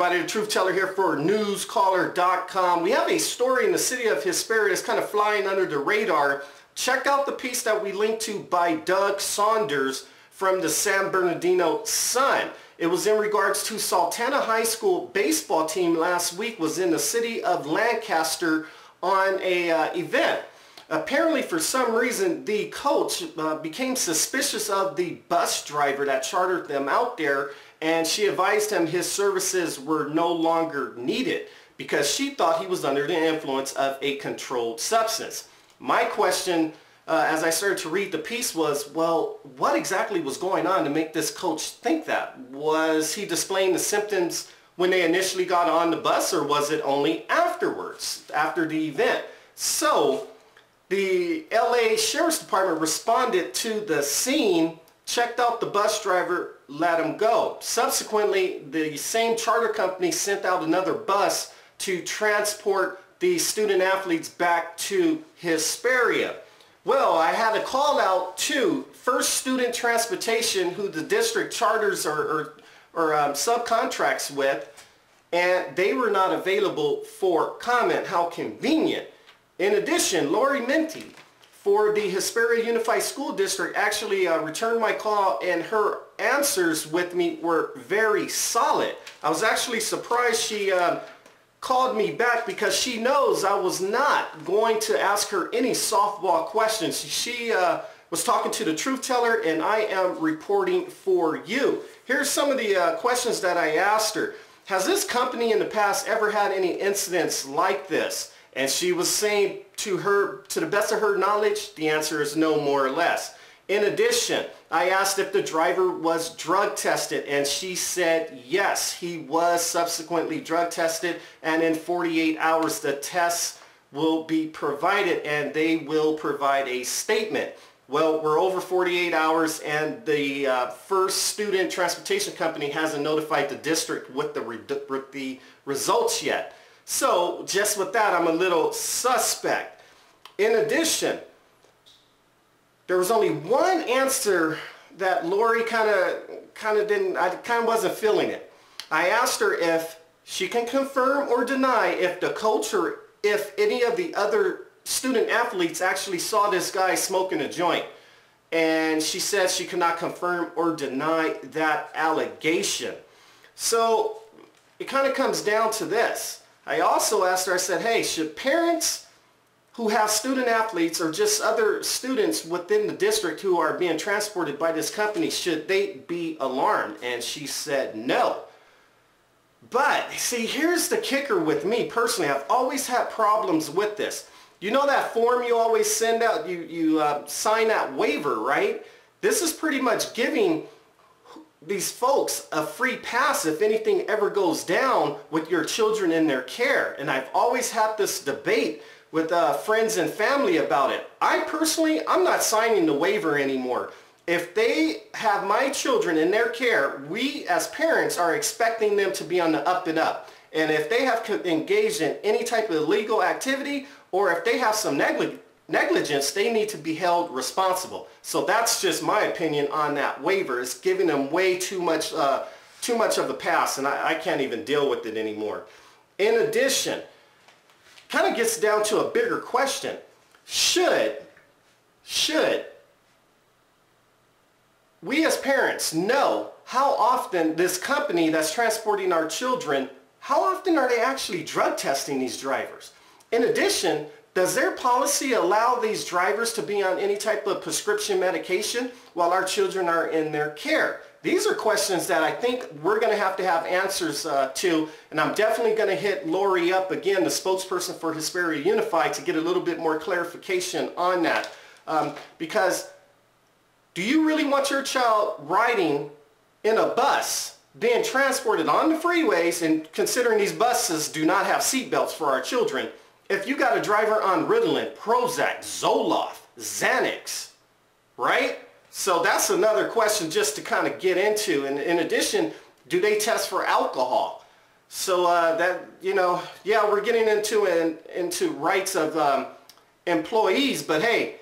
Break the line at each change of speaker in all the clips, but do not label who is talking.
everybody, the truth teller here for newscaller.com. We have a story in the city of Hesperia that's kind of flying under the radar. Check out the piece that we linked to by Doug Saunders from the San Bernardino Sun. It was in regards to Sultana High School baseball team last week was in the city of Lancaster on a event. Apparently, for some reason, the coach became suspicious of the bus driver that chartered them out there, and she advised him his services were no longer needed because she thought he was under the influence of a controlled substance. My question, as I started to read the piece was, well, what exactly was going on to make this coach think that? Was he displaying the symptoms when they initially got on the bus, or was it only afterwards, after the event? So the LA Sheriff's Department responded to the scene, checked out the bus driver, let him go. Subsequently, the same charter company sent out another bus to transport the student athletes back to Hesperia. Well, I had a call out to First Student Transportation, who the district charters or subcontracts with, and they were not available for comment. How convenient. In addition, Lori Mente for the Hesperia Unified School District actually returned my call, and her answers with me were very solid. I was actually surprised she called me back because she knows I was not going to ask her any softball questions. She was talking to the truth teller, and I am reporting for you. Here's some of the questions that I asked her. Has this company in the past ever had any incidents like this? And she was saying to the best of her knowledge, the answer is no, more or less. In addition, I asked if the driver was drug tested, and she said yes, he was subsequently drug tested, and in 48 hours the tests will be provided and they will provide a statement. Well, we're over 48 hours, and the First Student Transportation Company hasn't notified the district with the results yet. So just with that, I'm a little suspect. In addition, there was only one answer that Lori kind of wasn't feeling it. I asked her if she can confirm or deny if the coach or if any of the other student athletes actually saw this guy smoking a joint. And she said she could not confirm or deny that allegation. So it kind of comes down to this. I also asked her, I said, hey, should parents who have student athletes or just other students within the district who are being transported by this company, should they be alarmed? And she said no. But see, here's the kicker with me personally. I've always had problems with this. You know that form you always send out, you sign that waiver, right? This is pretty much giving these folks a free pass if anything ever goes down with your children in their care. And I've always had this debate with friends and family about it. I personally, I'm not signing the waiver anymore. If they have my children in their care, we as parents are expecting them to be on the up and up. And if they have engaged in any type of illegal activity, or if they have some negligence, they need to be held responsible. So that's just my opinion on that waiver. It's giving them way too much of a pass, and I can't even deal with it anymore. In addition, kind of gets down to a bigger question. Should we as parents know how often this company that's transporting our children, how often are they actually drug testing these drivers? In addition, does their policy allow these drivers to be on any type of prescription medication while our children are in their care? These are questions that I think we're going to have answers to, and I'm definitely going to hit Lori up again, the spokesperson for Hesperia Unified, to get a little bit more clarification on that. Because do you really want your child riding in a bus, being transported on the freeways, and considering these buses do not have seatbelts for our children, if you got a driver on Ritalin, Prozac, Zoloft, Xanax, right? So that's another question just to kind of get into. And in addition, do they test for alcohol? So that, you know, yeah, we're getting into rights of employees, but hey,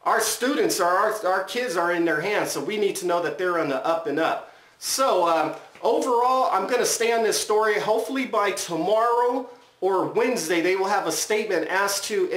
our students, our kids are in their hands, so we need to know that they're on the up and up. So Overall, I'm going to stay on this story. Hopefully by tomorrow or Wednesday, they will have a statement as to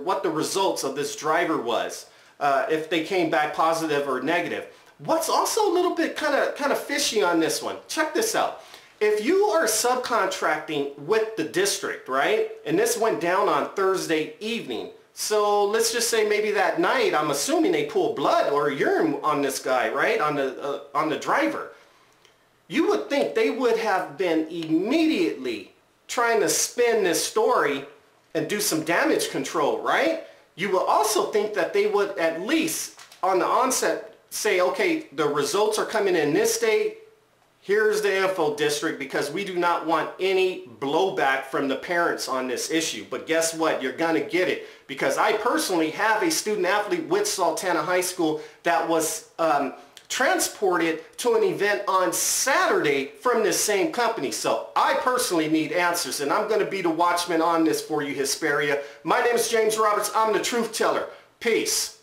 what the results of this driver was, if they came back positive or negative. What's also a little bit kind of fishy on this one, check this out. If you are subcontracting with the district, right, and this went down on Thursday evening, so let's just say maybe that night, I'm assuming they pulled blood or urine on this guy, right, on the driver. You would think they would have been immediately trying to spin this story and do some damage control, right? You would also think that they would at least on the onset say, okay, the results are coming in this day. Here's the info, district, because we do not want any blowback from the parents on this issue. But guess what? You're going to get it, because I personally have a student athlete with Sultana High School that was transported to an event on Saturday from this same company. So I personally need answers, and I'm going to be the watchman on this for you, Hesperia. My name is James Roberts. I'm the truth teller. Peace.